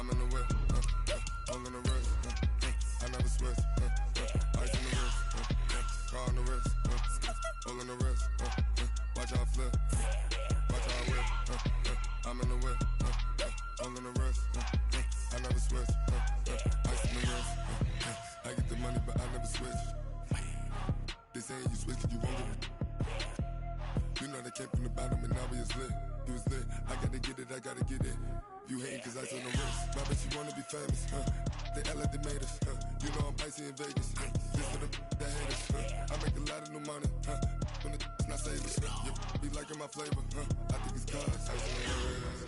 I'm in the whip, hung in the wrist, I never switch, ice in the wrist, car on the wrist, hole in the wrist, watch how I flip, watch how I whip, I'm in the whip, hung in the wrist, I never switch, ice in the wrist, I get the money but I never switch. They saying you switch 'cause you won't get it. You know they came from the bottom and now we is lit. You was lit, I gotta get it, I gotta get it. You hating 'cause ice on the wrist. My bitch, you wanna be famous, They act like they made us, You know I'm icy in Vegas, This for the that hate us, I make a lot of new money, When it's not savers, You be liking my flavor, I think it's cause ice on the wrist.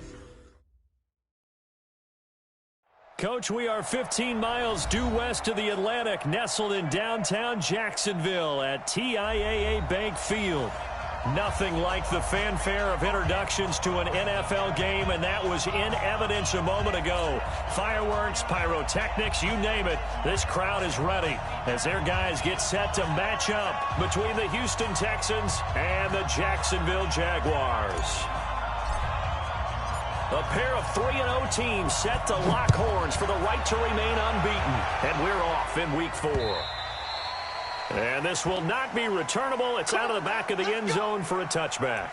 Coach, we are 15 miles due west of the Atlantic, nestled in downtown Jacksonville at TIAA Bank Field. Nothing like the fanfare of introductions to an NFL game, and that was in evidence a moment ago. Fireworks, pyrotechnics, you name it. This crowd is ready as their guys get set to match up between the Houston Texans and the Jacksonville Jaguars. A pair of 3-0 teams set to lock horns for the right to remain unbeaten. And we're off in week 4. And this will not be returnable. It's out of the back of the end zone for a touchback.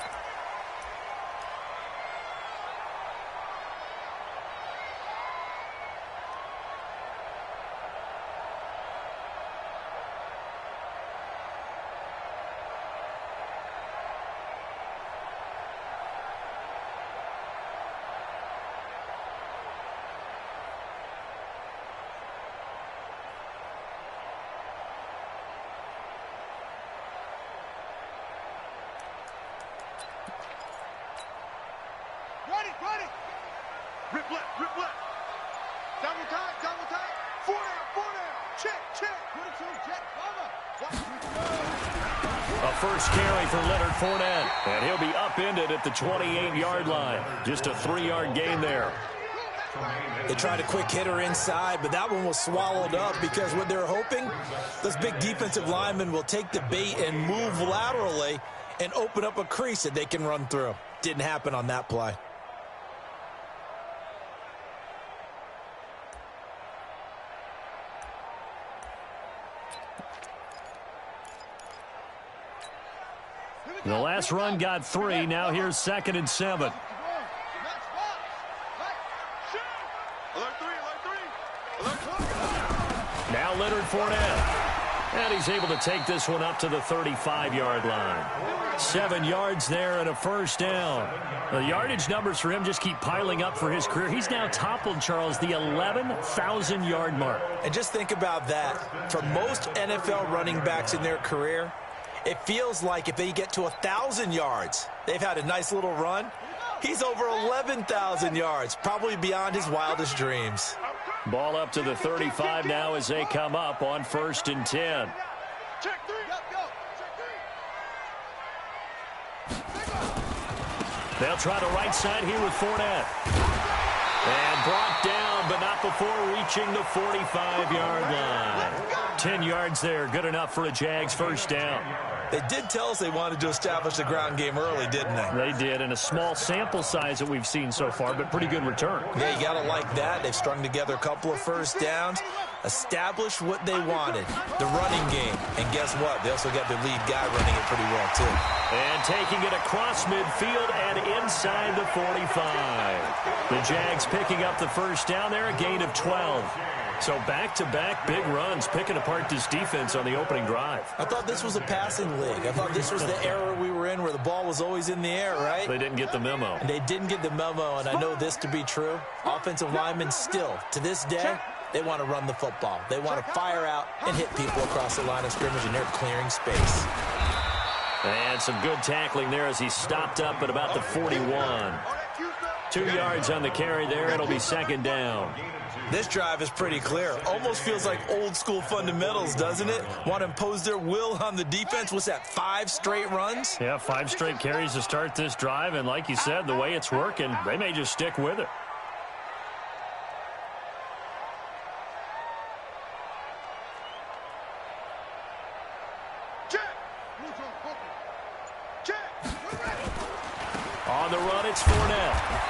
Rip left, double time, four down, check, 22, jet, A first carry for Leonard Fournette, and he'll be upended at the 28-yard line. Just a 3-yard gain there. They tried a quick hitter inside, but that one was swallowed up because what they're hoping, those big defensive linemen will take the bait and move laterally and open up a crease that they can run through. Didn't happen on that play. The last run got 3. Now here's 2nd and 7. Now Leonard Fournette. And he's able to take this one up to the 35-yard line. 7 yards there and a first down. The yardage numbers for him just keep piling up for his career. He's now toppled, Charles, the 11,000-yard mark. And just think about that. For most NFL running backs in their career, it feels like if they get to 1,000 yards, they've had a nice little run. He's over 11,000 yards, probably beyond his wildest dreams. Ball up to the 35 now as they come up on 1st and 10. They'll try the right side here with Fournette. And brought down, but not before reaching the 45-yard line. 10 yards there, good enough for a Jags first down. They did tell us they wanted to establish the ground game early, didn't they? They did, and a small sample size that we've seen so far, but pretty good return. Yeah, you got to like that. They've strung together a couple of first downs, established what they wanted, the running game. And guess what? They also got their lead guy running it pretty well, too. And taking it across midfield and inside the 45. The Jags picking up the first down there, a gain of 12. So back-to-back big runs, picking apart this defense on the opening drive. I thought this was a passing league. I thought this was the era we were in where the ball was always in the air, right? They didn't get the memo. And they didn't get the memo, and I know this to be true. Offensive linemen still, to this day, they want to run the football. They want to fire out and hit people across the line of scrimmage, and they're clearing space. And some good tackling there as he stopped up at about the 41. 2 yards on the carry there. It'll be 2nd down. This drive is pretty clear. Almost feels like old-school fundamentals, doesn't it? Want to impose their will on the defense. What's that, 5 straight runs? Yeah, 5 straight carries to start this drive. And like you said, the way it's working, they may just stick with it. On the run, it's Fournette.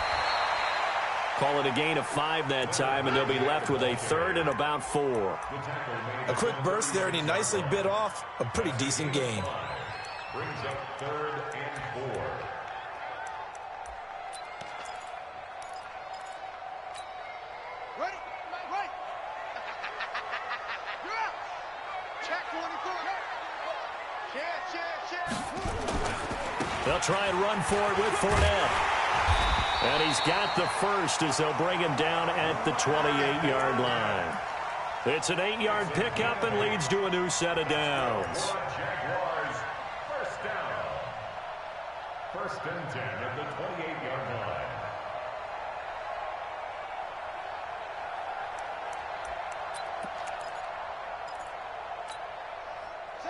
Call it a gain of 5 that time, and they'll be left with a 3rd and about 4. A quick burst there, and he nicely bit off a pretty decent gain. Brings up 3rd and 4. Ready? Right. You're out. Check 24. Check. They'll try and run for it with Fournette. And he's got the first as they'll bring him down at the 28-yard line. It's an 8-yard pickup and leads to a new set of downs. Jaguars, first down. 1st and 10 at the 28-yard line.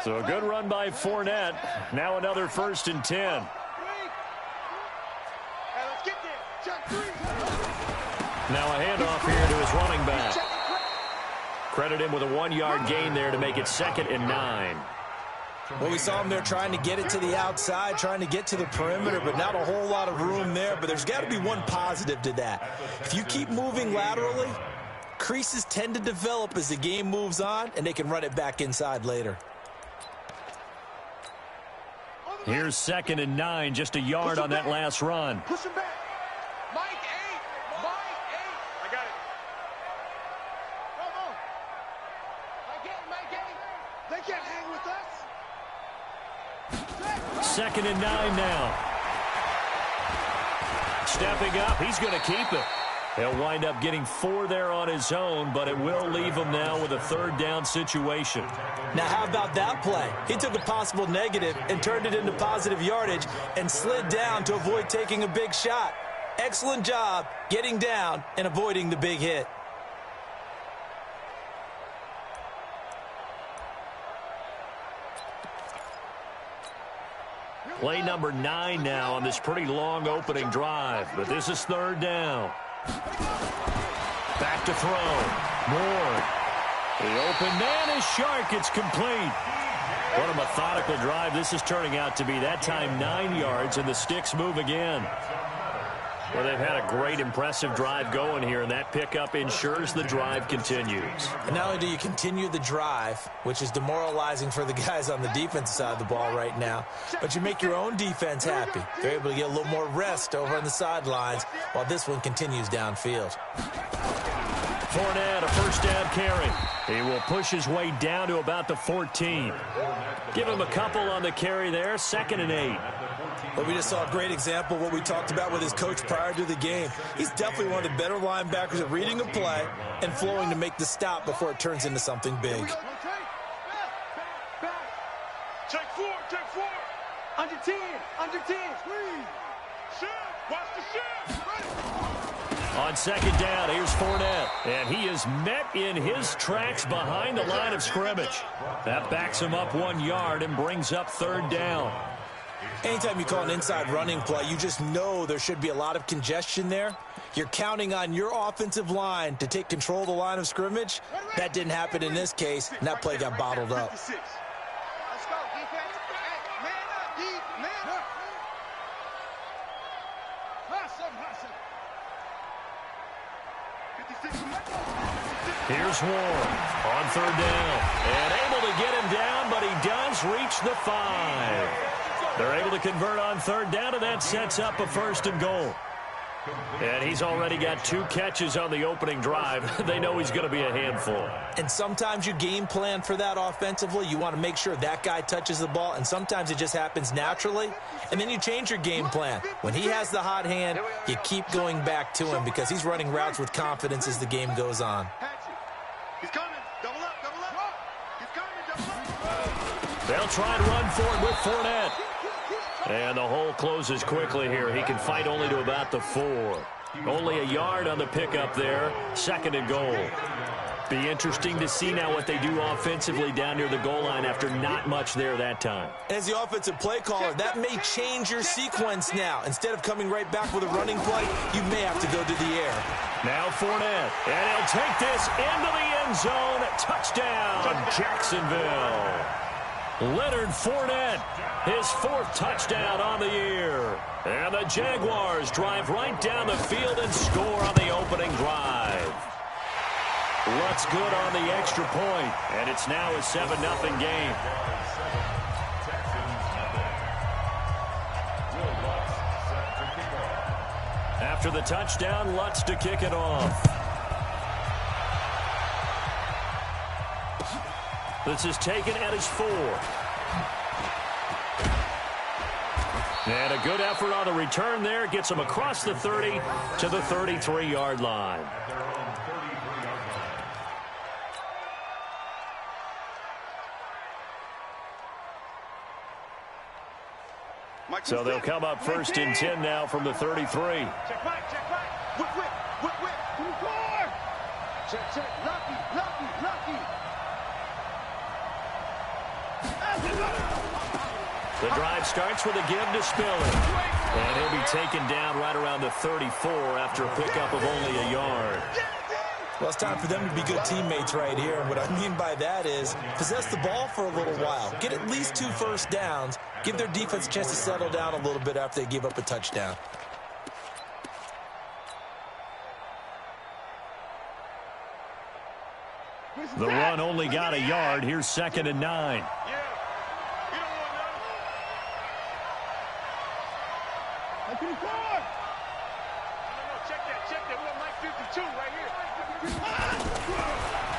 So a good run by Fournette. Now another 1st and 10. Now a handoff here to his running back. Credit him with a 1-yard gain there to make it 2nd and 9. Well, we saw him there trying to get it to the outside, trying to get to the perimeter, but not a whole lot of room there. But there's got to be one positive to that. If you keep moving laterally, creases tend to develop as the game moves on, and they can run it back inside later. Here's 2nd and 9, just a yard on that last run. Push him back. Mike 8. I got it. Come on. Mike 8. They can't hang with us. 2nd and 9 now. Stepping up, he's going to keep it. He'll wind up getting 4 there on his own, but it will leave him now with a 3rd down situation. Now, how about that play? He took a possible negative and turned it into positive yardage and slid down to avoid taking a big shot. Excellent job getting down and avoiding the big hit. Play number 9 now on this pretty long opening drive, but this is 3rd down. Back to throw. Moore. The open man is Shark. It's complete. What a methodical drive this is turning out to be. That time 9 yards, and the sticks move again. Well, they've had a great, impressive drive going here, and that pickup ensures the drive continues. And not only do you continue the drive, which is demoralizing for the guys on the defensive side of the ball right now, but you make your own defense happy. They're able to get a little more rest over on the sidelines while this one continues downfield. Fournette, a 1st down carry. He will push his way down to about the 14. Give him a couple on the carry there, 2nd and 8. But we just saw a great example of what we talked about with his coach prior to the game. He's definitely one of the better linebackers at reading a play and flowing to make the stop before it turns into something big. Take 4. Under 10. Squeeze. Shift. Watch the shift. On 2nd down, here's Fournette. And he is met in his tracks behind the line of scrimmage. That backs him up 1 yard and brings up 3rd down. Anytime you call an inside running play, you just know there should be a lot of congestion there. You're counting on your offensive line to take control of the line of scrimmage. That didn't happen in this case, and that play got bottled up. Let's go, defense. Hey, man up, D. Man up. Hustle. 56. Here's Ward on 3rd down. And able to get him down, but he does reach the 5. They're able to convert on 3rd down, and that sets up a 1st and goal. And he's already got 2 catches on the opening drive. They know he's going to be a handful. And sometimes you game plan for that offensively. You want to make sure that guy touches the ball, and sometimes it just happens naturally. And then you change your game plan. When he has the hot hand, you keep going back to him because he's running routes with confidence as the game goes on. He's coming. Double up. He's coming. Double up. They'll try and run for it with Fournette. And the hole closes quickly here. He can fight only to about the 4. Only a yard on the pickup there. 2nd and goal. Be interesting to see now what they do offensively down near the goal line after not much there that time. As the offensive play caller, that may change your sequence now. Instead of coming right back with a running play, you may have to go to the air. Now Fournette, and he'll take this into the end zone. Touchdown, Jacksonville. Leonard Fournette, his 4th touchdown on the year. And the Jaguars drive right down the field and score on the opening drive. Lutz good on the extra point, and it's now a 7-0 game. After the touchdown, Lutz to kick it off. This is taken at his 4. And a good effort on the return there. Gets him across the 30 to the 33-yard line. So they'll come up 1st and 10 now from the 33. Check right, check right. Whip, whip, whip, whip. 24. Check, check. Lucky, lucky, lucky. The drive starts with a give to Spiller. And he'll be taken down right around the 34 after a pickup of only a yard. Well, it's time for them to be good teammates right here. And what I mean by that is possess the ball for a little while. Get at least 2 first downs. Give their defense a chance to settle down a little bit after they give up a touchdown. The run only got a yard. Here's 2nd and 9.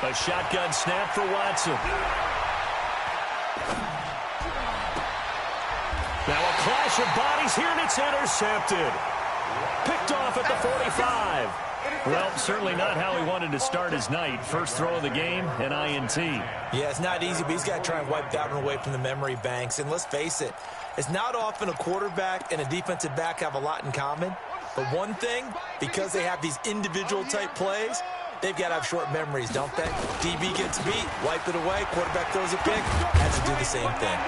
A shotgun snap for Watson. Now a clash of bodies here, and it's intercepted. Picked off at the 45. Well, certainly not how he wanted to start his night. First throw of the game, an INT. Yeah, it's not easy, but he's got to try and wipe that one away from the memory banks. And let's face it, it's not often a quarterback and a defensive back have a lot in common. But one thing, because they have these individual type plays, they've got to have short memories, don't they? DB gets beat, wipe it away, quarterback throws a pick, has to do the same thing.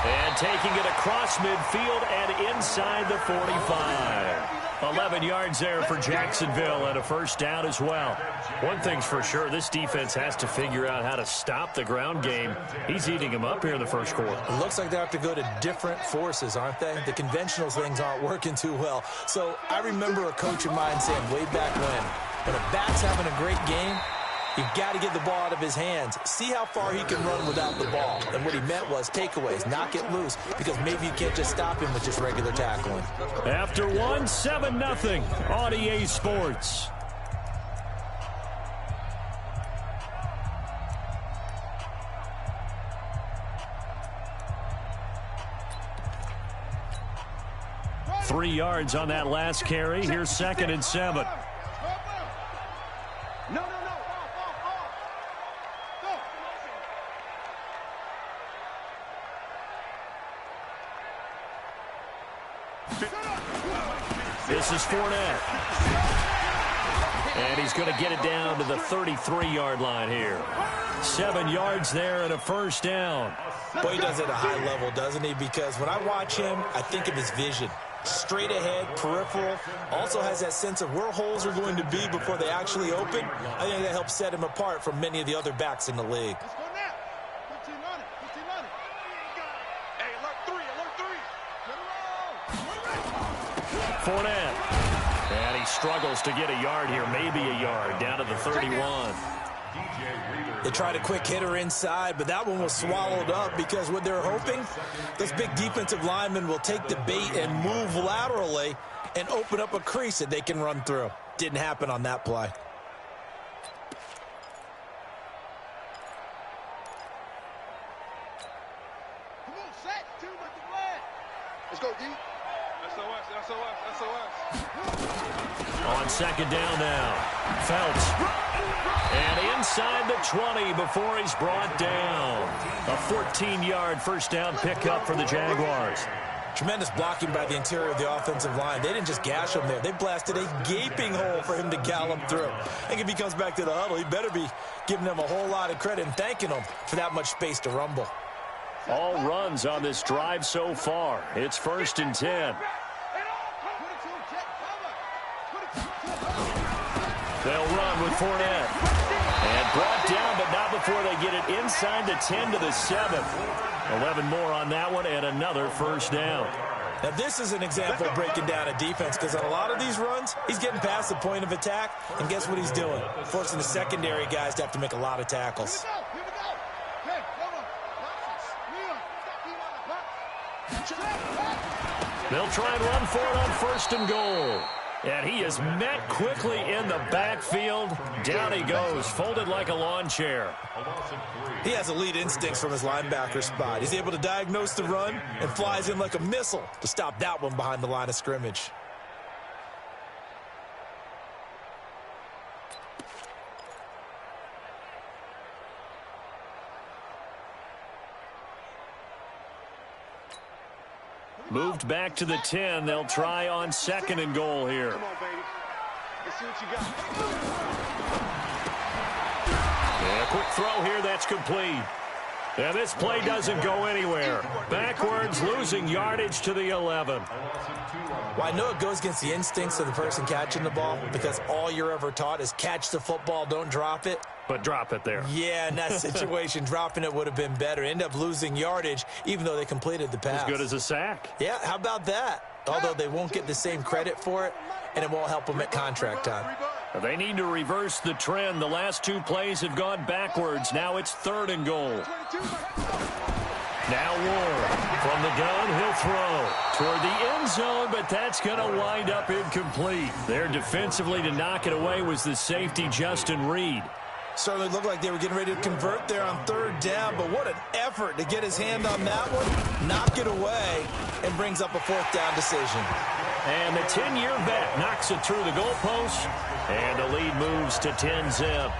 And taking it across midfield and inside the 45. 11 yards there for Jacksonville and a first down as well. One thing's for sure, this defense has to figure out how to stop the ground game. He's eating them up here in the first quarter. It looks like they have to go to different forces, aren't they? The conventional things aren't working too well. So I remember a coach of mine saying way back when a back's having a great game, you've got to get the ball out of his hands. See how far he can run without the ball. And what he meant was takeaways, knock it loose, because maybe you can't just stop him with just regular tackling. After 7-0 on EA Sports. Three yards on that last carry. Here's 2nd and 7. No. This is Fournette. And he's going to get it down to the 33-yard line here. 7 yards there and a first down. Boy, he does it at a high level, doesn't he? Because when I watch him, I think of his vision. Straight ahead, peripheral, also has that sense of where holes are going to be before they actually open. I think that helps set him apart from many of the other backs in the league. Let's go now. 15 on it. 15 on it. Hey, alert 3. Fournette. And he struggles to get a yard here, maybe a yard, down to the 31. They tried a quick hitter inside, but that one was swallowed up because what they're hoping, those big defensive linemen will take the bait and move laterally and open up a crease that they can run through. Didn't happen on that play. Come on, set. 2 with the flag. Let's go, D. SOS. On 2nd down now. Phelps. And inside the 20 before he's brought down. A 14-yard first down pickup for the Jaguars. Tremendous blocking by the interior of the offensive line. They didn't just gash him there. They blasted a gaping hole for him to gallop through. I think if he comes back to the huddle, he better be giving them a whole lot of credit and thanking them for that much space to rumble. All runs on this drive so far. It's 1st and 10. They'll run with Fournette. And brought down, but not before they get it inside the 10 to the 7. 11 more on that one and another first down. Now, this is an example of breaking down a defense because on a lot of these runs, he's getting past the point of attack, and guess what he's doing? Forcing the secondary guys to have to make a lot of tackles. They'll try and run for it on 1st and goal. And he is met quickly in the backfield. Down he goes, folded like a lawn chair. He has elite instincts from his linebacker spot. He's able to diagnose the run and flies in like a missile to stop that one behind the line of scrimmage. Moved back to the 10. They'll try on 2nd and goal here. Come on, baby. Let's see what you got. And a quick throw here that's complete. And this play doesn't go anywhere. Backwards, losing yardage to the 11. Well, I know it goes against the instincts of the person catching the ball because all you're ever taught is catch the football, don't drop it. But drop it there. Yeah, in that situation, dropping it would have been better. End up losing yardage, even though they completed the pass. As good as a sack. Yeah, how about that? Although they won't get the same credit for it, and it won't help them at contract time. They need to reverse the trend. The last 2 plays have gone backwards. Now it's 3rd and goal. Now Ward from the gun. He'll throw toward the end zone, but that's going to wind up incomplete. There defensively to knock it away was the safety, Justin Reed. Certainly looked like they were getting ready to convert there on 3rd down, but what an effort to get his hand on that one, knock it away, and brings up a 4th down decision. And the 10-year vet knocks it through the goalpost, and the lead moves to 10-zip.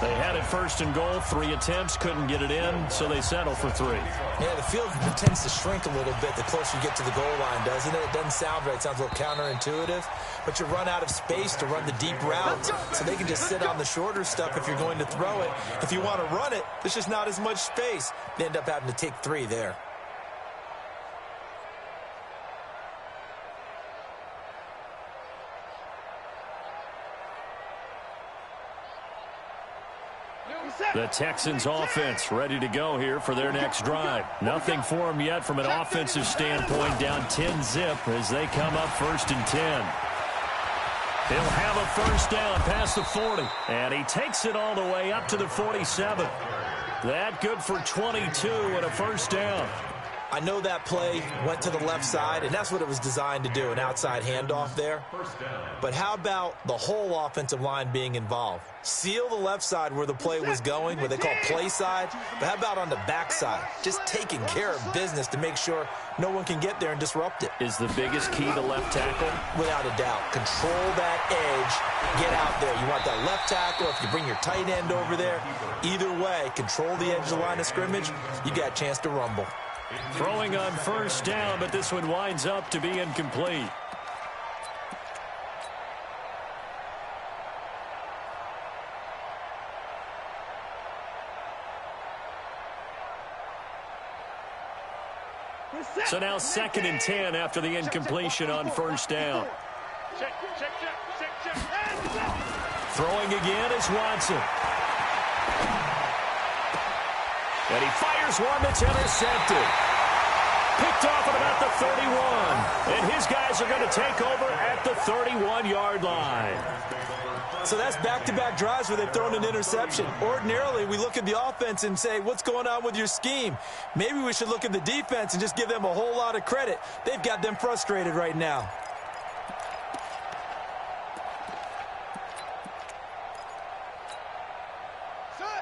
They had it 1st and goal, 3 attempts, couldn't get it in, so they settle for 3. Yeah, the field tends to shrink a little bit the closer you get to the goal line, doesn't it? It doesn't sound right. It sounds a little counterintuitive, but you run out of space to run the deep routes, so they can just sit on the shorter stuff if you're going to throw it. If you want to run it, there's just not as much space. They end up having to take 3 there. The Texans offense ready to go here for their next drive. Nothing for them yet from an offensive standpoint, down 10-zip as they come up 1st and 10. He'll have a 1st down past the 40, and he takes it all the way up to the 47. That good for 22 and a 1st down. I know that play went to the left side, and that's what it was designed to do, an outside handoff there. But how about the whole offensive line being involved? Seal the left side where the play was going, what they call play side, but how about on the back side? Just taking care of business to make sure no one can get there and disrupt it. Is the biggest key to left tackle? Without a doubt. Control that edge. Get out there. You want that left tackle. If you bring your tight end over there, either way, control the edge of the line of scrimmage, you got a chance to rumble. Throwing on 1st down, but this one winds up to be incomplete. So now 2nd and 10 after the incompletion on 1st down. Throwing again is Watson. And he fires one that's intercepted. Picked off at about the 31. And his guys are going to take over at the 31-yard line. So that's back-to-back drives where they've thrown an interception. Ordinarily, we look at the offense and say, what's going on with your scheme? Maybe we should look at the defense and just give them a whole lot of credit. They've got them frustrated right now.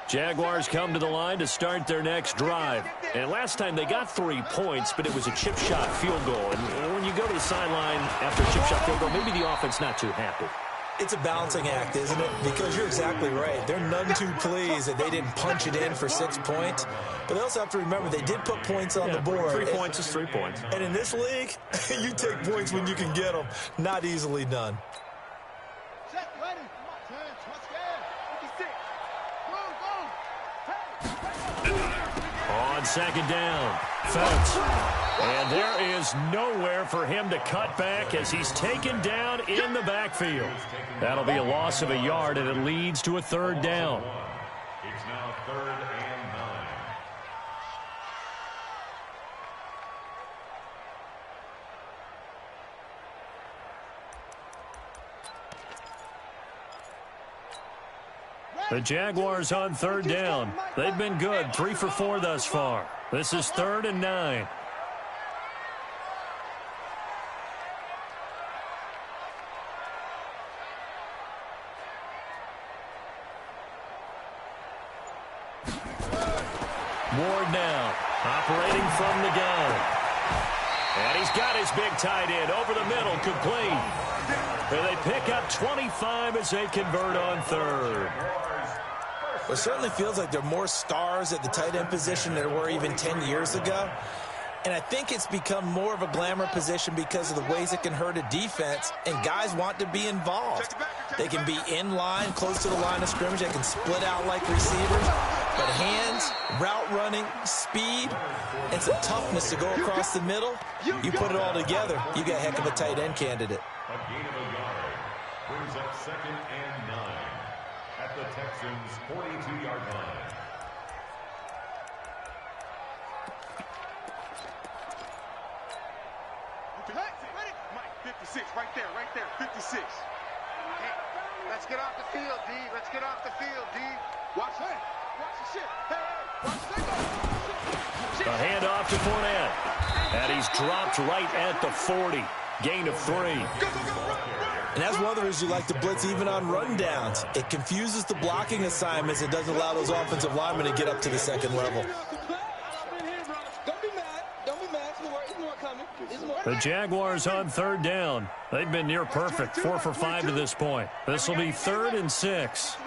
Jaguars come to the line to start their next drive. And last time they got 3 points, but it was a chip shot field goal. And when you go to the sideline after a chip shot field goal, maybe the offense not too happy. It's a balancing act, isn't it? Because you're exactly right. They're none too pleased that they didn't punch it in for 6 points. But they also have to remember they did put points on the board. 3 points is 3 points. And in this league, you take points when you can get them. Not easily done. On on second down. Phelps. And there is nowhere for him to cut back as he's taken down in the backfield. That'll be a loss of a yard, and it leads to a third down. It's now 3rd and 9. The Jaguars on third down. They've been good, 3 for 4 thus far. This is 3rd and 9. Ward now, operating from the gun. And he's got his big tight end over the middle, complete. And they pick up 25 as they convert on third. It certainly feels like there are more stars at the tight end position than there were even 10 years ago. And I think it's become more of a glamour position because of the ways it can hurt a defense, and guys want to be involved. They can be in line, close to the line of scrimmage. They can split out like receivers. But hands, route running, speed, and some toughness to go across the middle, you put it all together, you got a heck of a tight end candidate. A gain of a yard brings up 2nd and 9 at the Texans' 42-yard line. Mike, 56, right there, 56. Hey, let's get off the field, D. Let's get off the field, D. Watch the shit. Hey, watch the A handoff to Fournette. And he's dropped right at the 40. Gain of 3. And that's one of the reasons you like to blitz even on rundowns. It confuses the blocking assignments. It doesn't allow those offensive linemen to get up to the second level. The Jaguars on third down. They've been near perfect, 4 for 5 to this point. This will be 3rd and 6.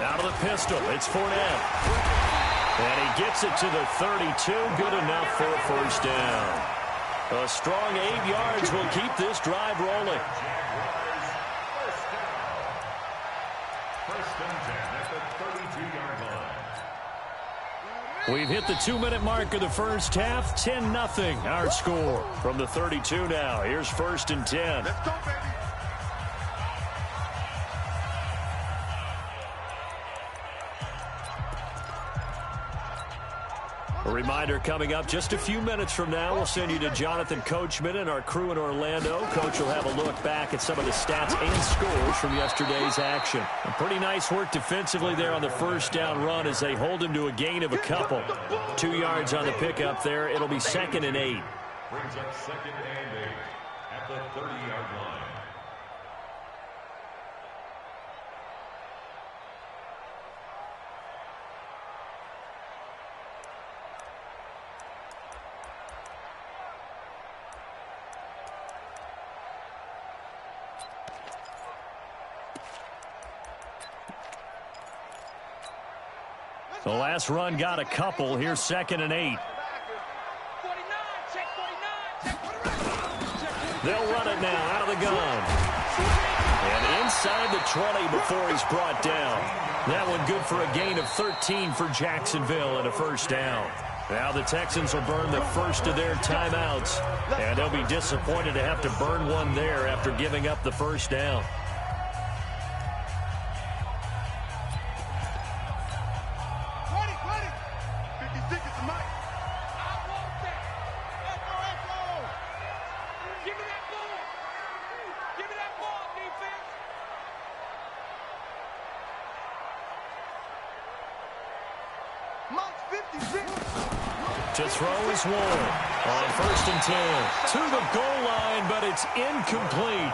Out of the pistol, it's Fournette. And he gets it to the 32, good enough for a first down. A strong 8 yards will keep this drive rolling. First and 10 at the 32-yard line. We've hit the 2-minute mark of the first half. 10-0 our score. From the 32 now, here's 1st and 10. Let's go, baby. A reminder coming up just a few minutes from now, we'll send you to Jonathan Coachman and our crew in Orlando. Coach will have a look back at some of the stats and scores from yesterday's action. A pretty nice work defensively there on the first down run as they hold him to a gain of a couple. 2 yards on the pickup there. It'll be 2nd and 8. Brings up 2nd and 8 at the 30-yard line. The last run got a couple. Here's 2nd and 8. They'll run it now out of the gun. And inside the 20 before he's brought down. That one good for a gain of 13 for Jacksonville and a first down. Now the Texans will burn the first of their timeouts. And they'll be disappointed to have to burn one there after giving up the first down. To throw is Ward on 1st and 10. To the goal line, but it's incomplete.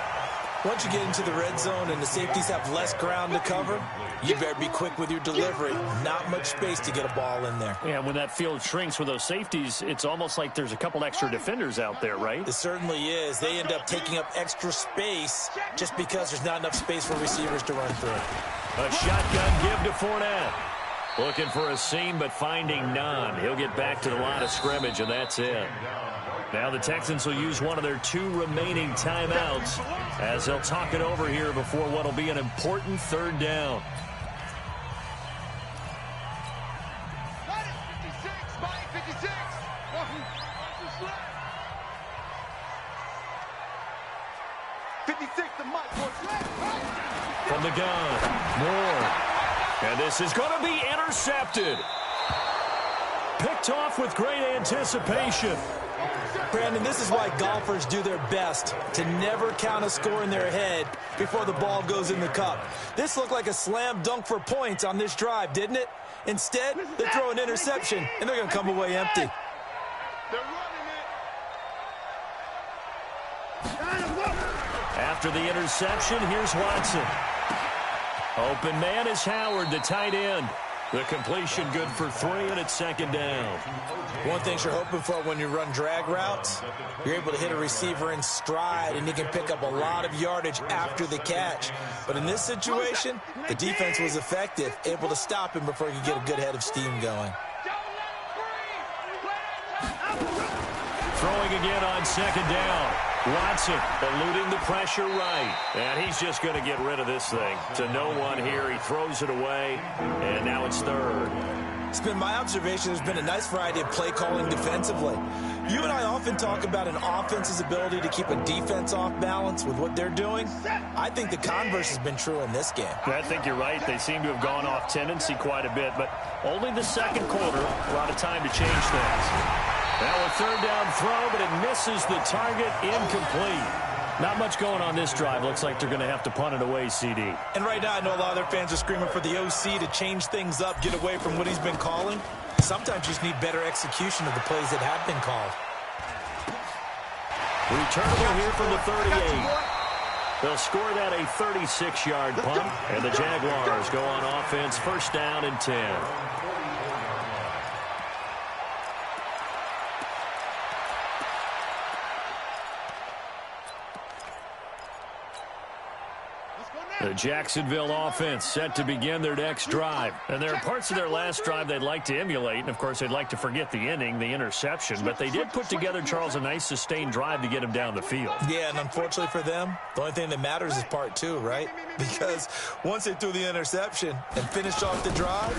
Once you get into the red zone and the safeties have less ground to cover, you better be quick with your delivery. Not much space to get a ball in there. Yeah, when that field shrinks with those safeties, it's almost like there's a couple extra defenders out there, right? It certainly is. They end up taking up extra space just because there's not enough space for receivers to run through. A shotgun give to Fournette. Looking for a seam, but finding none. He'll get back to the line of scrimmage, and that's it. Now the Texans will use one of their 2 remaining timeouts as they'll talk it over here before what will be an important third down. From the gun, Moore. And this is going to be intercepted. Picked off with great anticipation. Brandon, this is why golfers do their best to never count a score in their head before the ball goes in the cup. This looked like a slam dunk for points on this drive, didn't it? Instead, they throw an interception, and they're going to come away empty. After the interception, here's Watson. Open man is Howard, the tight end. The completion good for 3, and it's second down. One thing you're hoping for when you run drag routes, you're able to hit a receiver in stride, and he can pick up a lot of yardage after the catch. But in this situation, the defense was effective, able to stop him before he could get a good head of steam going. Throwing again on second down. Watson eluding the pressure right. And he's just going to get rid of this thing. To no one here. He throws it away. And now it's third. It's been my observation there's been a nice variety of play calling defensively. You and I often talk about an offense's ability to keep a defense off balance with what they're doing. I think the converse has been true in this game. I think you're right. They seem to have gone off tendency quite a bit. But only the second quarter. A lot of time to change things. Now a third down throw, but it misses the target, incomplete. Not much going on this drive. Looks like they're going to have to punt it away, CD. And right now I know a lot of their fans are screaming for the OC to change things up, get away from what he's been calling. Sometimes you just need better execution of the plays that have been called. Returnable here from the 38. They'll score that a 36-yard punt, and the Jaguars go on offense, first down and 10. The Jacksonville offense set to begin their next drive. And there are parts of their last drive they'd like to emulate. And, of course, they'd like to forget the inning, the interception. But they did put together, Charles, a nice sustained drive to get him down the field. Yeah, and unfortunately for them, the only thing that matters is part 2, right? Because once they threw the interception and finished off the drive,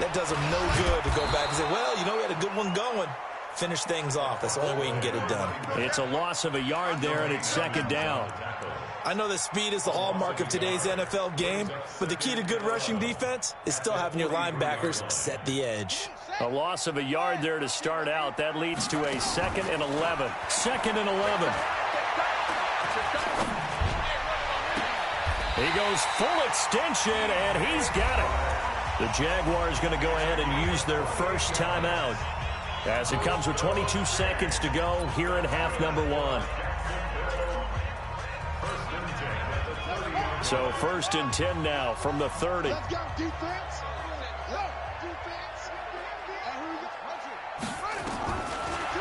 that does them no good to go back and say, well, you know, we had a good one going. Finish things off. That's the only way you can get it done. It's a loss of a yard there, and it's second down. I know that speed is the hallmark of today's NFL game, but the key to good rushing defense is still having your linebackers set the edge. A loss of a yard there to start out. That leads to a 2nd and 11. 2nd and 11. He goes full extension, and he's got it. The Jaguars going to go ahead and use their first timeout as it comes with 22 seconds to go here in half number 1. So 1st and 10 now from the 30. Let's go, defense.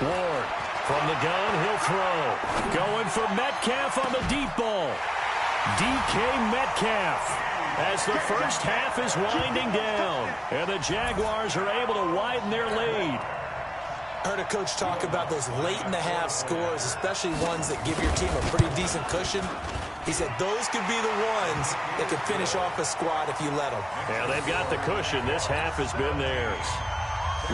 Ward from the gun, he'll throw. Going for Metcalf on the deep ball. DK Metcalf as the first half is winding down. And the Jaguars are able to widen their lead. I heard a coach talk about those late-in-the-half scores, especially ones that give your team a pretty decent cushion. He said those could be the ones that could finish off a squad if you let them. Yeah, they've got the cushion. This half has been theirs.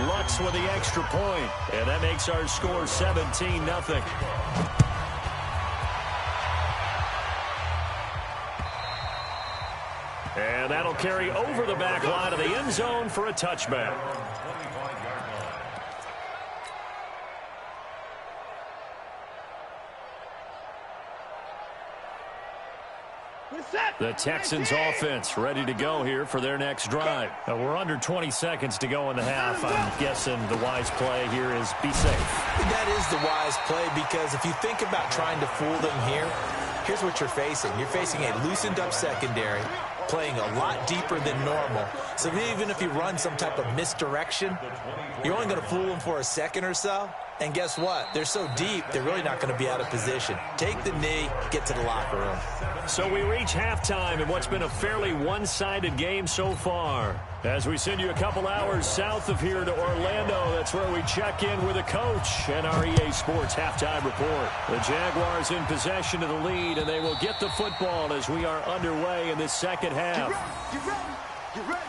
Lutz with the extra point, and that makes our score 17-0. And that'll carry over the back line of the end zone for a touchback. The Texans offense ready to go here for their next drive. We're under 20 seconds to go in the half. I'm guessing the wise play here is be safe. That is the wise play, because if you think about trying to fool them here, here's what you're facing. You're facing a loosened up secondary, playing a lot deeper than normal. So even if you run some type of misdirection, you're only going to fool them for a second or so. And guess what? They're so deep, they're really not going to be out of position. Take the knee, get to the locker room. So we reach halftime in what's been a fairly one-sided game so far. As we send you a couple hours south of here to Orlando, that's where we check in with a coach and our EA Sports halftime report. The Jaguars in possession of the lead, and they will get the football as we are underway in this second half. Get ready. Get ready.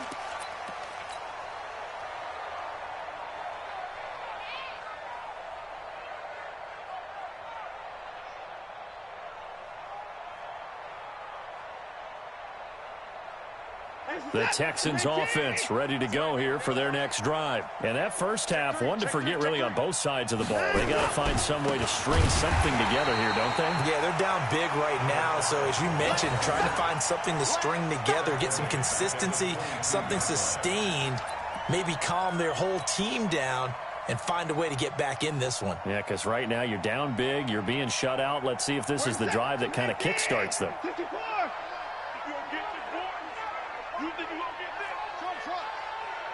The Texans offense ready to go here for their next drive. And that first half, one to forget really on both sides of the ball. They got to find some way to string something together here, don't they? Yeah, they're down big right now. So as you mentioned, trying to find something to string together, get some consistency, something sustained, maybe calm their whole team down and find a way to get back in this one. Yeah, because right now you're down big, you're being shut out. Let's see if this is the drive that kind of kickstarts them. You think you gonna get this? Trump.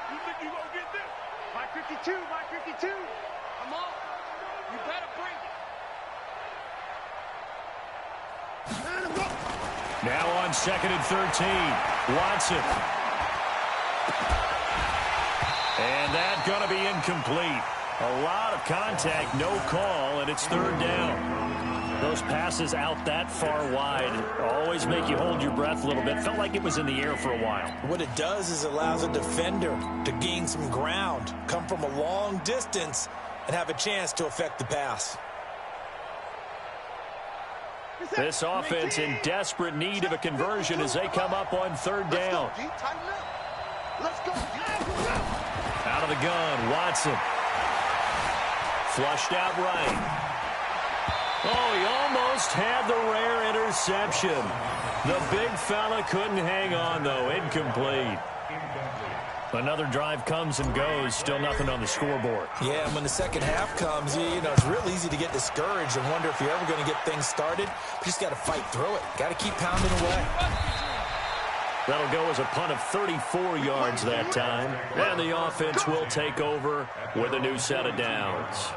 You think you gonna get this? My 52, my 52. Come on. You better bring it. Now on 2nd and 13. Watson. And that's going to be incomplete. A lot of contact, no call, and it's 3rd down. Those passes out that far wide always make you hold your breath a little bit. Felt like it was in the air for a while. What it does is it allows a defender to gain some ground, come from a long distance, and have a chance to affect the pass. This offense in desperate need of a conversion as they come up on 3rd down. Let's go. Out of the gun, Watson. Flushed out right. Oh, he almost had the rare interception. The big fella couldn't hang on, though. Incomplete. Another drive comes and goes. Still nothing on the scoreboard. Yeah, and when the second half comes, you know, it's real easy to get discouraged and wonder if you're ever going to get things started. You just got to fight through it. Got to keep pounding away. That'll go as a punt of 34 yards that time. And the offense will take over with a new set of downs.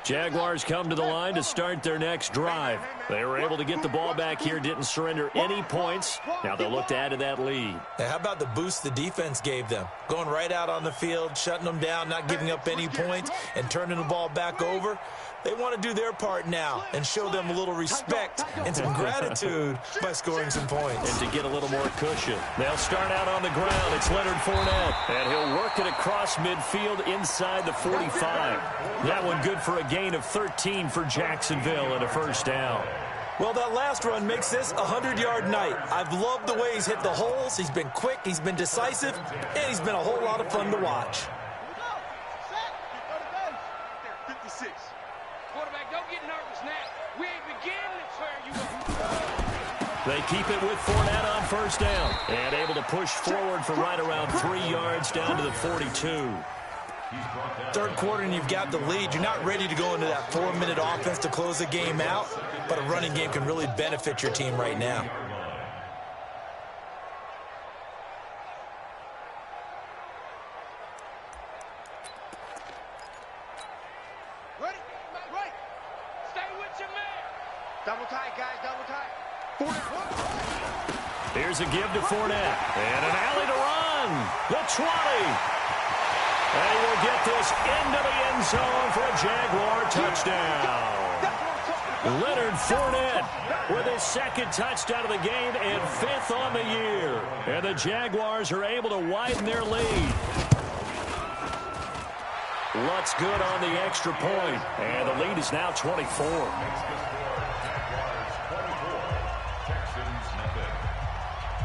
Jaguars come to the line to start their next drive. They were able to get the ball back here, didn't surrender any points. Now they'll look to add to that lead. Now, how about the boost the defense gave them? Going right out on the field, shutting them down, not giving up any points, and turning the ball back over. They want to do their part now and show them a little respect and some gratitude by scoring some points. And to get a little more cushion. They'll start out on the ground. It's Leonard Fournette. And he'll work it across midfield inside the 45. That one good for a gain of 13 for Jacksonville and a 1st down. Well, that last run makes this a 100-yard night. I've loved the way he's hit the holes. He's been quick, he's been decisive, and he's been a whole lot of fun to watch. 56. Quarterback, don't get nervous now. We ain't beginning to turn you up. They keep it with Fournette on 1st down. And able to push forward for right around 3 yards down to the 42. 3rd quarter and you've got the lead. You're not ready to go into that 4-minute offense to close the game out, but a running game can really benefit your team right now. Ready? Right. Stay with your man. Double tight, guys. Double tight. Here's a give to Fournette. And an alley to run. The 20. And will get this into the end zone for a Jaguar touchdown. Leonard Fournette with his 2nd touchdown of the game and 5th on the year. And the Jaguars are able to widen their lead. Lutz good on the extra point. And the lead is now 24.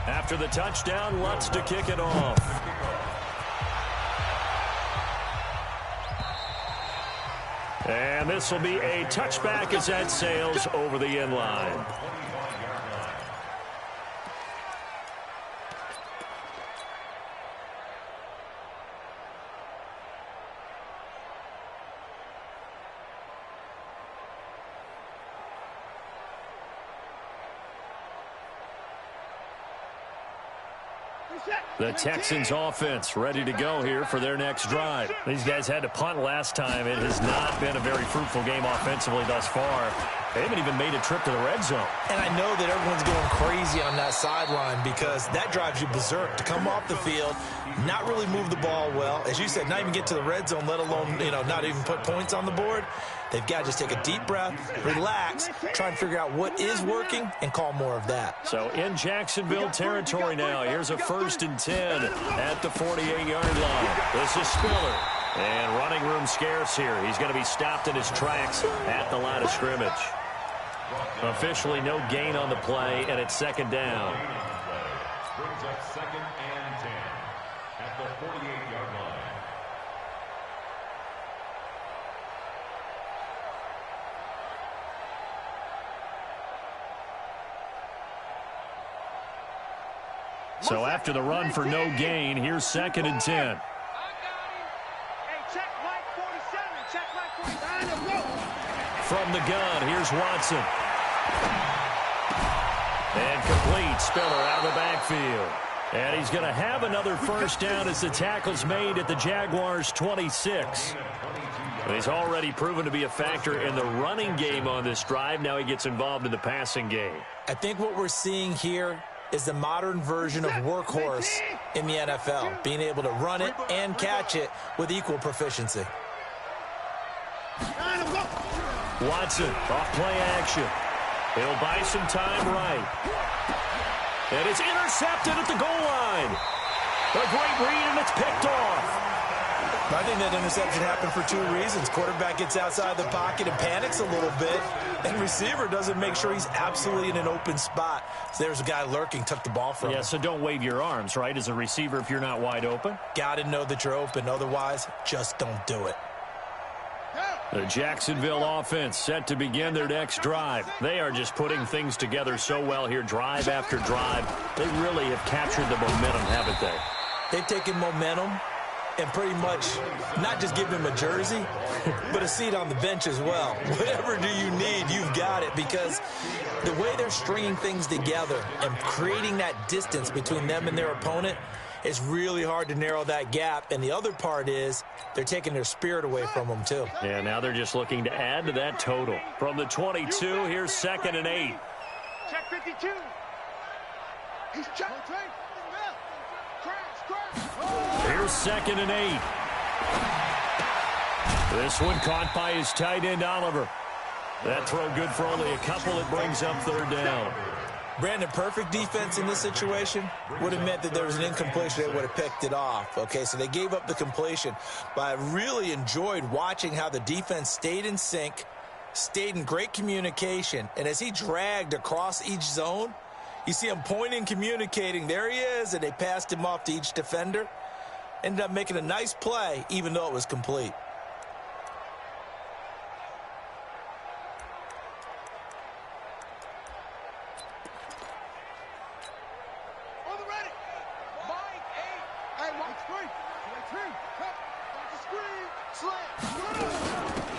After the touchdown, Lutz to kick it off. And this will be a touchback as that sails over the end line. The Texans offense ready to go here for their next drive. These guys had to punt last time. It has not been a very fruitful game offensively thus far. They haven't even made a trip to the red zone. And I know that everyone's going crazy on that sideline because that drives you berserk to come off the field, not really move the ball well. As you said, not even get to the red zone, let alone, not even put points on the board. They've got to just take a deep breath, relax, try and figure out what is working, and call more of that. So in Jacksonville territory now, here's a 1st and 10 at the 48-yard line. This is Spiller. And running room scarce here. He's going to be stopped in his tracks at the line of scrimmage. Officially no gain on the play, and it's second down. Brings up second and 10 at the 48-yard line. So after the run for no gain, here's second and 10. From the gun, here's Watson. And complete. Spiller out of the backfield. And he's going to have another first down as the tackle's made at the Jaguars' 26. He's already proven to be a factor in the running game on this drive. Now he gets involved in the passing game. I think what we're seeing here is the modern version of workhorse in the NFL, being able to run it and catch it with equal proficiency. Watson, off play action. He'll buy some time right. And it's intercepted at the goal line. A great read, and it's picked off. I think that interception happened for two reasons. Quarterback gets outside the pocket and panics a little bit, and receiver doesn't make sure he's absolutely in an open spot. So there's a guy lurking, took the ball from him. Yeah, so don't wave your arms, right, as a receiver if you're not wide open. Got to know that you're open. Otherwise, just don't do it. The Jacksonville offense set to begin their next drive. They are just putting things together so well here, drive after drive. They really have captured the momentum, haven't they? They've taken momentum and pretty much not just give him a jersey, but a seat on the bench as well. Whatever do you need, you've got it, because the way they're stringing things together and creating that distance between them and their opponent, it's really hard to narrow that gap. And the other part is they're taking their spirit away from them, too. Yeah, now they're just looking to add to that total. From the 22, here's second and 8. Check 52. He's checked. Here's second and 8. This one caught by his tight end, Oliver. That throw good for only a couple. It brings up third down. Brandon, perfect defense in this situation would have meant that there was an incompletion that would have picked it off. Okay, so they gave up the completion. But I really enjoyed watching how the defense stayed in sync, stayed in great communication. And as he dragged across each zone, you see him pointing, communicating. There he is, and they passed him off to each defender. Ended up making a nice play, even though it was complete.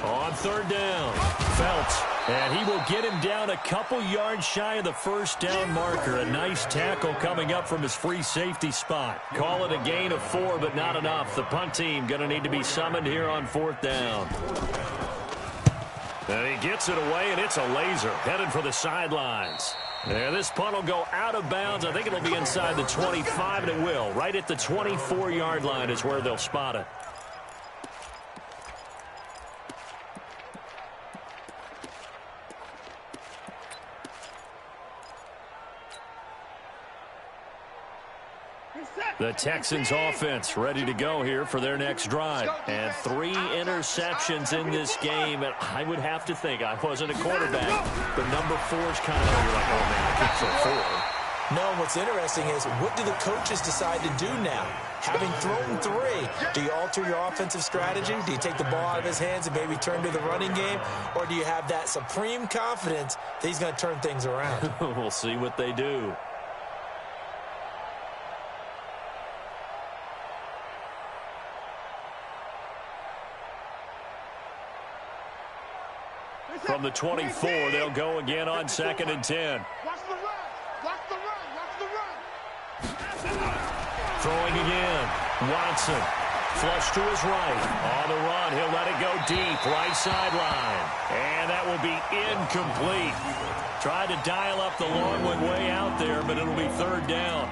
On third down, Phelps, and he will get him down a couple yards shy of the first down marker. A nice tackle coming up from his free safety spot. Call it a gain of 4, but not enough. The punt team going to need to be summoned here on fourth down. And he gets it away, and it's a laser headed for the sidelines. And this punt will go out of bounds. I think it'll be inside the 25, and it will. Right at the 24-yard line is where they'll spot it. The Texans offense ready to go here for their next drive. And 3 interceptions in this game. And I would have to think, I wasn't a quarterback, but number 4 is kind of, you're like, oh man, I can't throw 4. No, what's interesting is, what do the coaches decide to do now? Having thrown 3, do you alter your offensive strategy? Do you take the ball out of his hands and maybe turn to the running game? Or do you have that supreme confidence that he's going to turn things around? We'll see what they do. From the 24, they'll go again on second and 10. Watch the run. Watch the run. Watch the run. Throwing again. Watson. Flush to his right. On the run, he'll let it go deep. Right sideline. And that will be incomplete. Tried to dial up the long one way out there, but it'll be third down.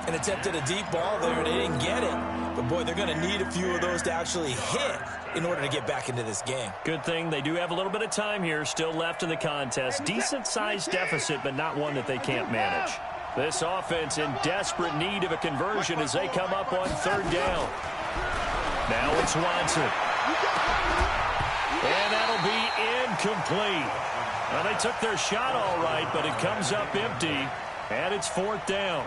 And attempted a deep ball there, and they didn't get it. But, boy, they're going to need a few of those to actually hit in order to get back into this game. Good thing they do have a little bit of time here still left in the contest. Decent-sized deficit, but not one that they can't manage. This offense in desperate need of a conversion as they come up on third down. Now it's Watson. And that'll be incomplete. Well, they took their shot all right, but it comes up empty, and it's 4th down.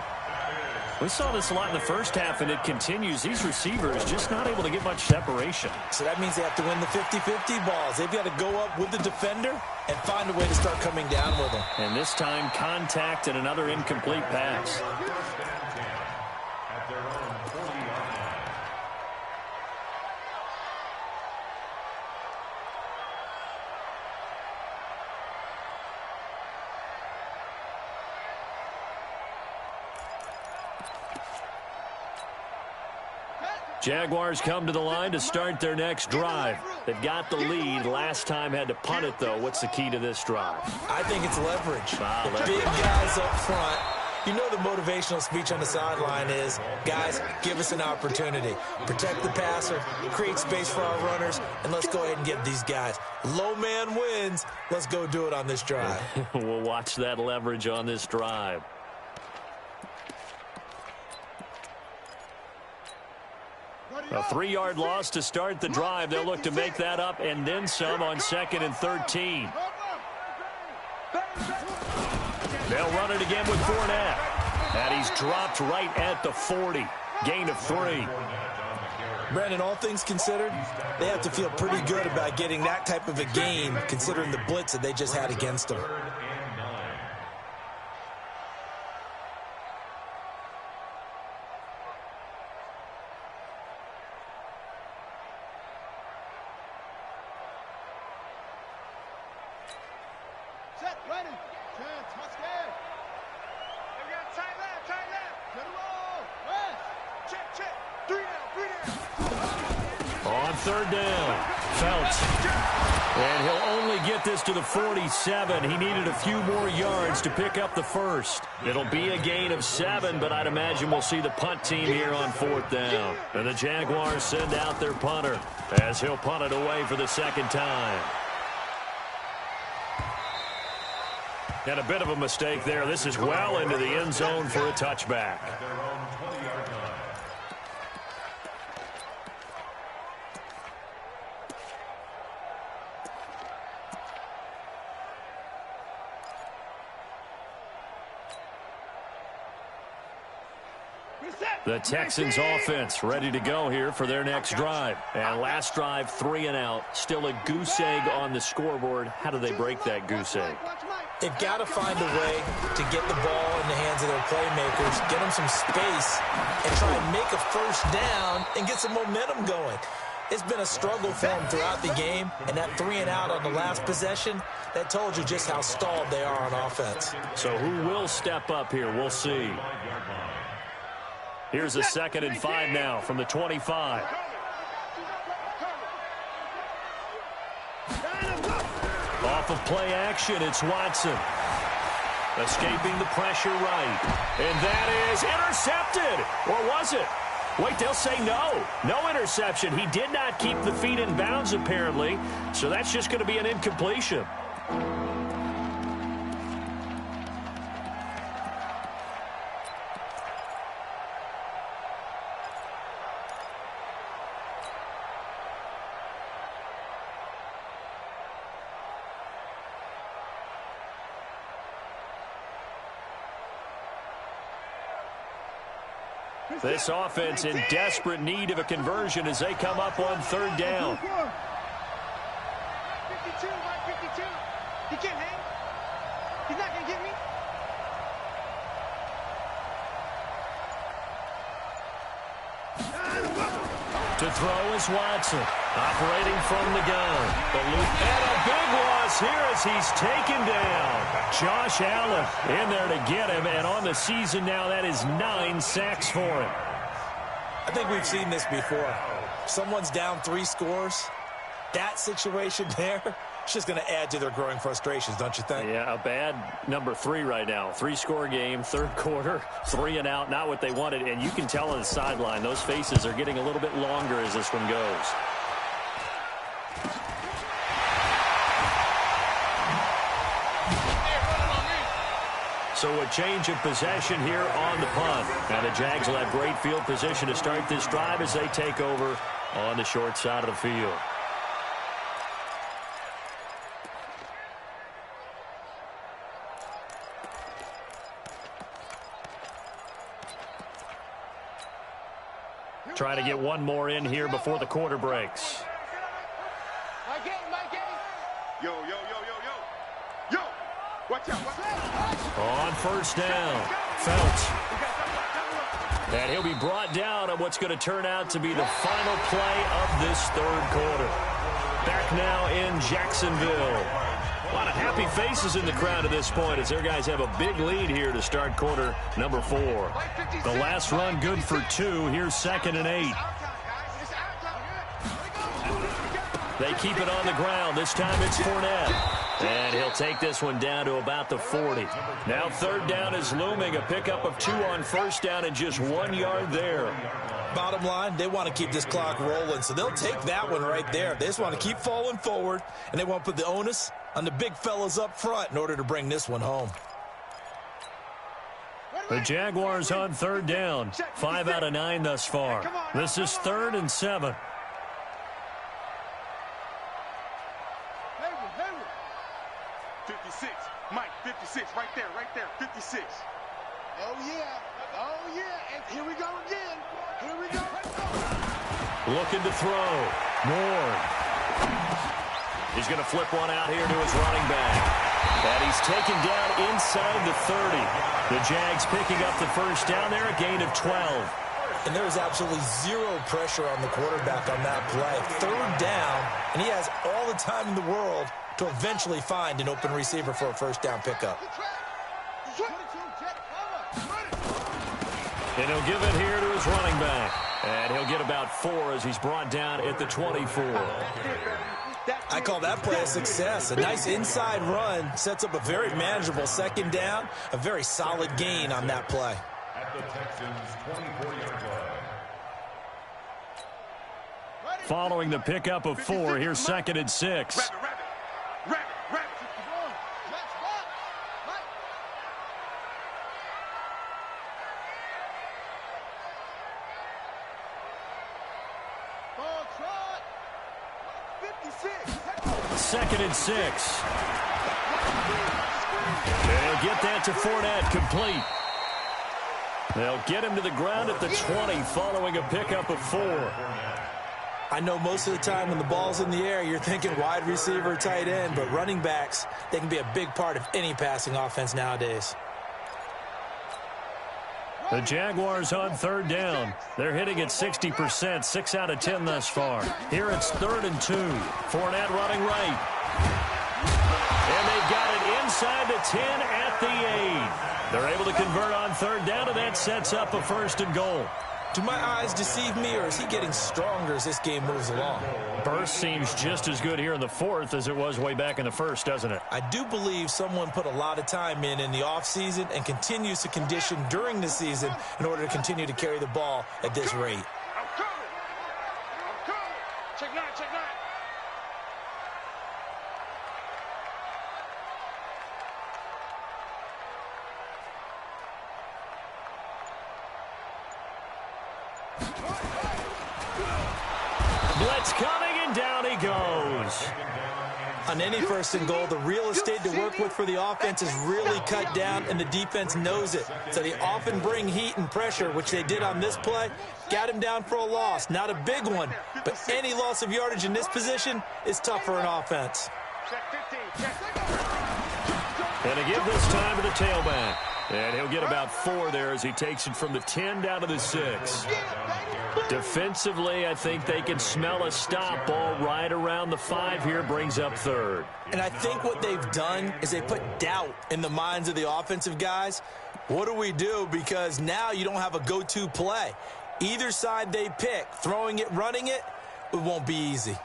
We saw this a lot in the first half, and it continues. These receivers just not able to get much separation. So that means they have to win the 50-50 balls. They've got to go up with the defender and find a way to start coming down with them. And this time, contact and another incomplete pass. At their own 40-yard line. Jaguars come to the line to start their next drive. They've got the lead. Last time had to punt it, though. What's the key to this drive? I think it's leverage. The leverage. big guys up front. You know the motivational speech on the sideline is, guys, give us an opportunity. Protect the passer, create space for our runners, and let's go ahead and get these guys. Low man wins. Let's go do it on this drive. We'll watch that leverage on this drive. A 3-yard loss to start the drive. They'll look to make that up and then some on 2nd and 13. They'll run it again with Fournette. And he's dropped right at the 40. Gain of 3. Brandon, all things considered, they have to feel pretty good about getting that type of a gain considering the blitz that they just had against them. On 3rd down, Phelps. And he'll only get this to the 47. He needed a few more yards to pick up the first. It'll be a gain of 7, but I'd imagine we'll see the punt team here on 4th down. And the Jaguars send out their punter as he'll punt it away for the 2nd time. And a bit of a mistake there. This is well into the end zone for a touchback. The Texans offense ready to go here for their next drive. And last drive, 3 and out. Still a goose egg on the scoreboard. How do they break that goose egg? They've got to find a way to get the ball in the hands of their playmakers, get them some space, and try and make a first down and get some momentum going. It's been a struggle for them throughout the game, and that 3 and out on the last possession, that told you just how stalled they are on offense. So who will step up here? We'll see. Here's a 2nd and 5 now from the 25. Off of play action, it's Watson. Escaping the pressure right. And that is intercepted. Or was it? Wait, they'll say no. No interception. He did not keep the feet in bounds, apparently. So that's just going to be an incompletion. This offense in desperate need of a conversion as they come up on 3rd down. 52, Mike 52. He can't hang. He's not going to get me. To throw is Watson, operating from the gun. And a big loss here as he's taken down. Josh Allen in there to get him, and on the season now, that is 9 sacks for him. I think we've seen this before. Someone's down 3 scores. That situation there, it's just going to add to their growing frustrations, don't you think? Yeah, a bad number 3 right now. 3-score game, 3rd quarter, 3 and out, not what they wanted. And you can tell on the sideline, those faces are getting a little bit longer as this one goes. So a change of possession here on the punt. And the Jags will have great field position to start this drive as they take over on the short side of the field. Trying to get one more in here before the quarter breaks. My game. Yo. Watch out. On first down, Phelps. And he'll be brought down on what's going to turn out to be the final play of this third quarter. Back now in Jacksonville. A lot of happy faces in the crowd at this point as their guys have a big lead here to start quarter number 4. The last run good for 2. Here's 2nd and 8. They keep it on the ground. This time it's Fournette. And he'll take this one down to about the 40. Now 3rd down is looming. A pickup of 2 on first down and just 1 yard there. Bottom line, they want to keep this clock rolling, so they'll take that one right there. They just want to keep falling forward, and they want to put the onus on the big fellas up front in order to bring this one home. The Jaguars on 3rd down. 5 out of 9 thus far. This is 3rd and 7. 56. Mike, 56. Right there. 56. Oh, yeah. And here we go again. Looking to throw. Moore. He's going to flip one out here to his running back. And he's taken down inside the 30. The Jags picking up the first down there, a gain of 12. And there is absolutely zero pressure on the quarterback on that play. 3rd down, and he has all the time in the world to eventually find an open receiver for a first down pickup. And he'll give it here to his running back. And he'll get about 4 as he's brought down at the 24. I call that play a success. A nice inside run sets up a very manageable 2nd down. A very solid gain on that play. At the Texans 24-yard line. Following the pickup of 4, here's 2nd and 6. Rabbit. Ball trot. 56. 2nd and 6. They'll get that to Fournette, complete. They'll get him to the ground at the 20 following a pickup of 4. I know most of the time when the ball's in the air, you're thinking wide receiver, tight end, but running backs, they can be a big part of any passing offense nowadays. The Jaguars on 3rd down. They're hitting at 60%, 6 out of 10 thus far. Here it's 3rd and 2. Fournette running right. And they've got it inside the 10 at the 8. They're able to convert on 3rd down, and that sets up a 1st and goal. Do my eyes deceive me, or is he getting stronger as this game moves along? Burst seems just as good here in the 4th as it was way back in the 1st, doesn't it? I do believe someone put a lot of time in the offseason and continues to condition during the season in order to continue to carry the ball at this rate. I'm coming. Check 9. Blitz coming, and down he goes. On any 1st and goal, the real estate to work with for the offense is really cut down, and the defense knows it. So they often bring heat and pressure, which they did on this play. Got him down for a loss. Not a big one, but any loss of yardage in this position is tough for an offense. And again this time to the tailback. And he'll get about 4 there as he takes it from the 10 down to the 6. Defensively, I think they can smell a stop ball right around the 5 here, brings up 3rd. And I think what they've done is they put doubt in the minds of the offensive guys. What do we do? Because now you don't have a go-to play. Either side they pick, throwing it, running it, it won't be easy.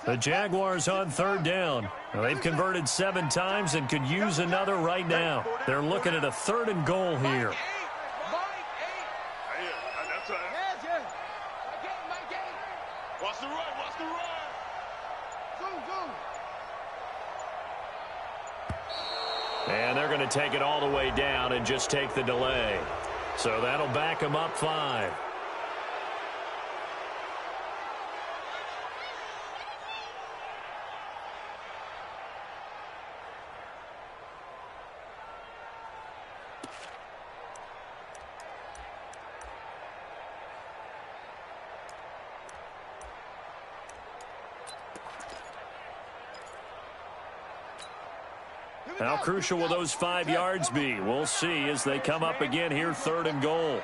The Jaguars on 3rd down. Well, they've converted 7 times and could use another right now. They're looking at a 3rd and goal here. Watch the run. And they're going to take it all the way down and just take the delay. So that'll back them up 5. How crucial will those 5 yards be? We'll see as they come up again here, 3rd and goal.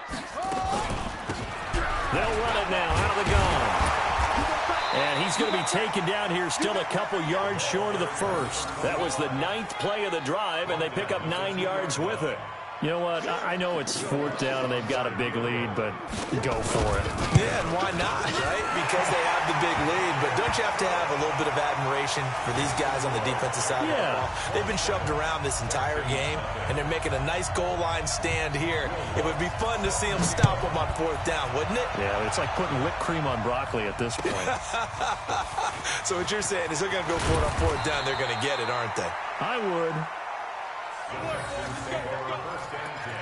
They'll run it now out of the gun. And he's going to be taken down here still a couple yards short of the first. That was the 9th play of the drive, and they pick up 9 yards with it. You know what? I know it's 4th down and they've got a big lead, but go for it. Yeah, and why not, right? Because they have the big lead. But don't you have to have a little bit of admiration for these guys on the defensive side of the ball? They've been shoved around this entire game, and they're making a nice goal line stand here. It would be fun to see them stop them on 4th down, wouldn't it? Yeah, it's like putting whipped cream on broccoli at this point. So what you're saying is they're going to go for it on 4th down. They're going to get it, aren't they? I would. First and 10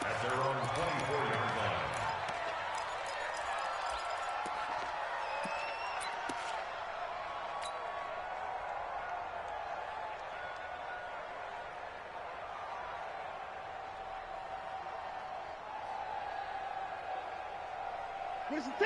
at their own 24-yard line.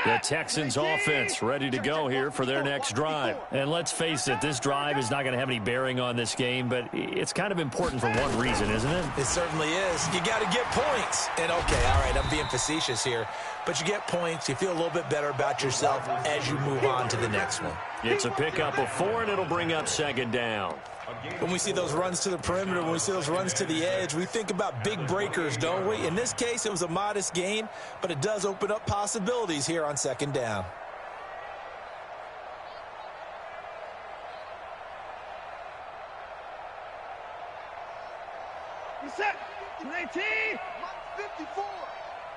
The Texans offense ready to go here for their next drive. And let's face it, this drive is not going to have any bearing on this game, but it's kind of important for one reason, isn't it? It certainly is. You got to get points. And, okay, all right, I'm being facetious here, but you get points. You feel a little bit better about yourself as you move on to the next one. It's a pickup of 4, and it'll bring up 2nd down. When we see those runs to the perimeter, when we see those runs to the edge, we think about big breakers, don't we? In this case, it was a modest gain, but it does open up possibilities here on 2nd down. Reset. 19. 54.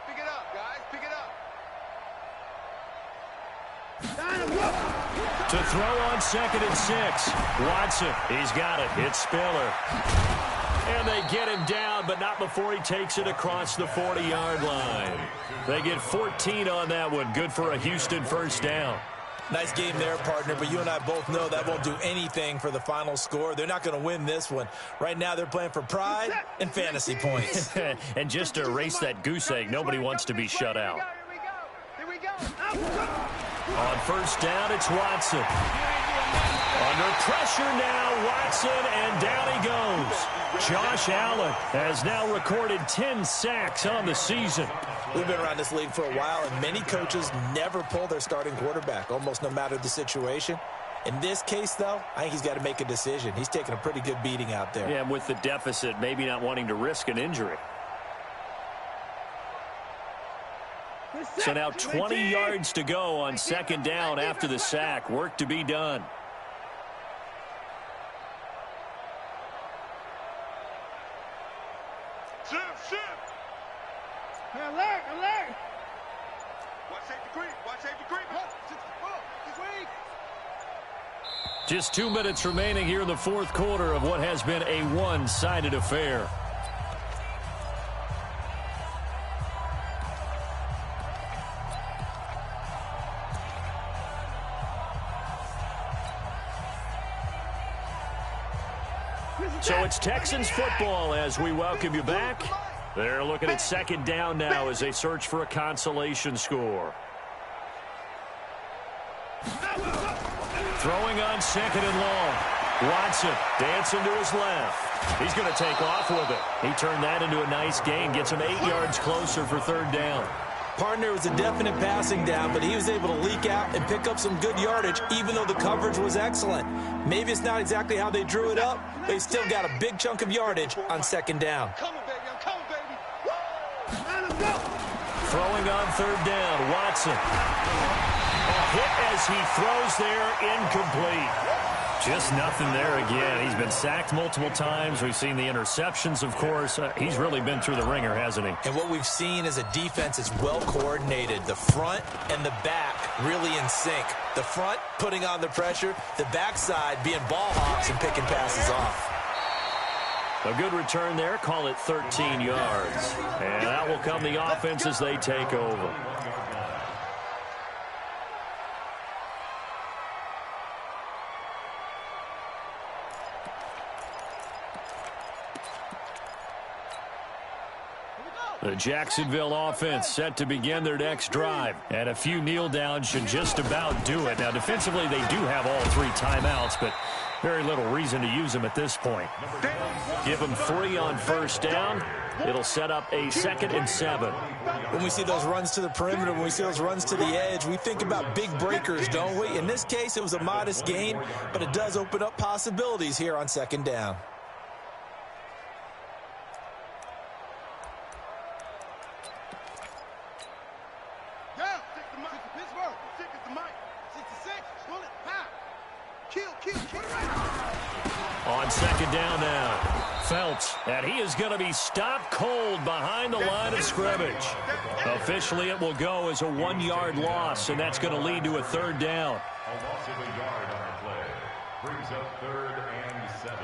Pick it up, guys. Pick it up. To throw on 2nd and 6. Watson, he's got it. It's Spiller. And they get him down, but not before he takes it across the 40-yard line. They get 14 on that one. Good for a Houston 1st down. Nice game there, partner, but you and I both know that won't do anything for the final score. They're not going to win this one. Right now, they're playing for pride and fantasy points. And just to erase that goose egg, nobody wants to be shut out. Here we go. On 1st down, it's Watson. Under pressure now, Watson, and down he goes. Josh Allen has now recorded 10 sacks on the season. We've been around this league for a while, and many coaches never pull their starting quarterback, almost no matter the situation. In this case, though, I think he's got to make a decision. He's taking a pretty good beating out there. Yeah, with the deficit, maybe not wanting to risk an injury. So now 20 yards to go on 2nd down after the sack. Work to be done. Shift. Alert. Watch safety creep. He's weak. Just 2 minutes remaining here in the 4th quarter of what has been a one-sided affair. So it's Texans football as we welcome you back. They're looking at 2nd down now as they search for a consolation score. Throwing on 2nd and long. Watson dancing to his left. He's going to take off with it. He turned that into a nice gain. Gets him 8 yards closer for 3rd down. Partner was a definite passing down, but he was able to leak out and pick up some good yardage, even though the coverage was excellent. Maybe it's not exactly how they drew it up, but he still got a big chunk of yardage on 2nd down. I'm coming, baby. Let him go. Throwing on 3rd down, Watson. A hit as he throws there, incomplete. Just nothing there again. He's been sacked multiple times. We've seen the interceptions, of course. He's really been through the ringer, hasn't he? And what we've seen is a defense that's well coordinated. The front and the back really in sync. The front putting on the pressure, the backside being ball hawks and picking passes off. A good return there. Call it 13 yards. And that will come the offense as they take over. The Jacksonville offense set to begin their next drive. And a few kneel downs should just about do it. Now, defensively, they do have all 3 timeouts, but very little reason to use them at this point. Give them 3 on first down. It'll set up a 2nd and 7. When we see those runs to the perimeter, when we see those runs to the edge, we think about big breakers, don't we? In this case, it was a modest gain, but it does open up possibilities here on 2nd down. On 2nd down now, Phelps, and he is going to be stopped cold behind the line of scrimmage. Officially, it will go as a 1-yard loss, and that's going to lead to a 3rd down. A loss of a yard on the play brings up 3rd and 7.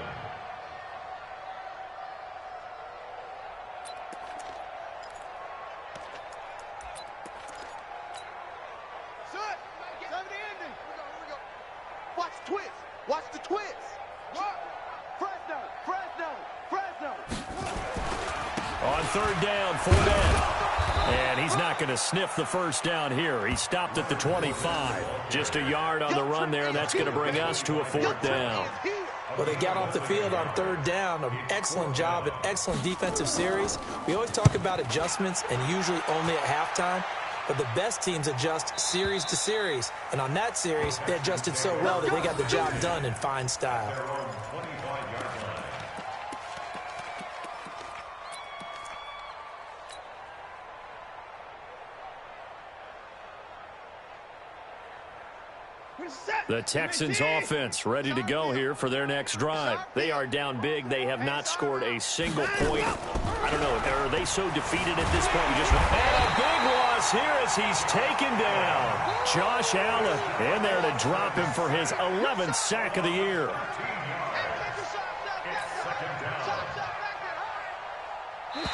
Watch the twist. Watch the twist. Fresno. On 3rd down, 4 men. And he's not going to sniff the first down here. He stopped at the 25. Just a yard on the run there. That's going to bring us to a 4th down. Well, they got off the field on 3rd down. An excellent job, an excellent defensive series. We always talk about adjustments and usually only at halftime. But the best teams adjust series to series. And on that series, they adjusted so well that they got the job done in fine style. The Texans offense ready to go here for their next drive. They are down big. They have not scored a single point. I don't know. Are they so defeated at this point? And a big loss here as he's taken down. Josh Allen in there to drop him for his 11th sack of the year.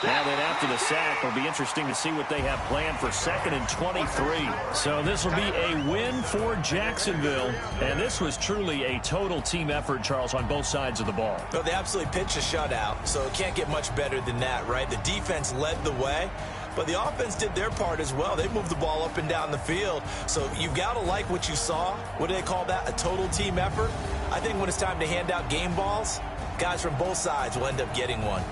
Now then, after the sack, it'll be interesting to see what they have planned for 2nd and 23. So this will be a win for Jacksonville. And this was truly a total team effort, Charles, on both sides of the ball. No, they absolutely pitched a shutout, so it can't get much better than that, right? The defense led the way, but the offense did their part as well. They moved the ball up and down the field. So you've got to like what you saw. What do they call that? A total team effort? I think when it's time to hand out game balls, guys from both sides will end up getting one.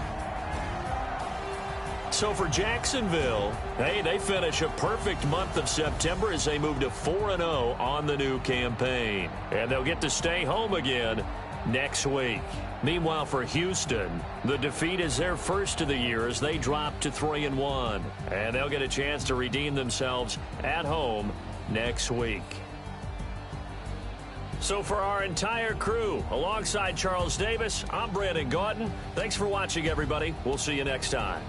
So for Jacksonville, they finish a perfect month of September as they move to 4-0 on the new campaign. And they'll get to stay home again next week. Meanwhile, for Houston, the defeat is their first of the year as they drop to 3-1. And they'll get a chance to redeem themselves at home next week. So for our entire crew, alongside Charles Davis, I'm Brandon Gautin. Thanks for watching, everybody. We'll see you next time.